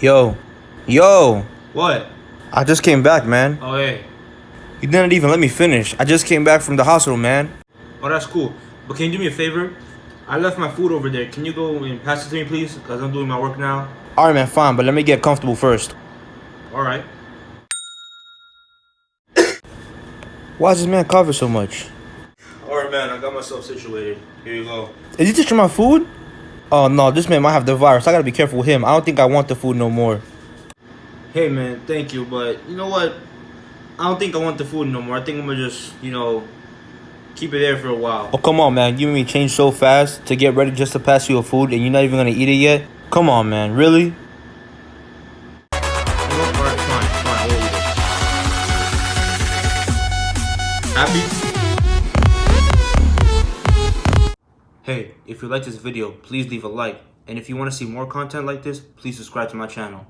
Yo. Yo. What? I just came back, man. Oh, hey. You didn't even let me finish. I just came back from the hospital, man. Oh, that's cool. But can you do me a favor? I left my food over there. Can you go and pass it to me, please? Because I'm doing my work now. Alright, man, fine, but let me get comfortable first. All right. Why is this man coughing so much? All right, man. I got myself situated. Here you go. Is he touching my food? Oh, no, this man might have the virus. I gotta be careful with him. I don't think I want the food no more. Hey, man. Thank you. But you know what? I don't think I want the food no more. I think I'm going to just, keep it there for a while. Oh, come on, man. You made me change so fast to get ready just to pass you your food and you're not even gonna eat it yet? Come on, man. Really? You know what? All right, fine. I will eat it. Happy? Hey, if you like this video, please leave a like. And if you want to see more content like this, please subscribe to my channel.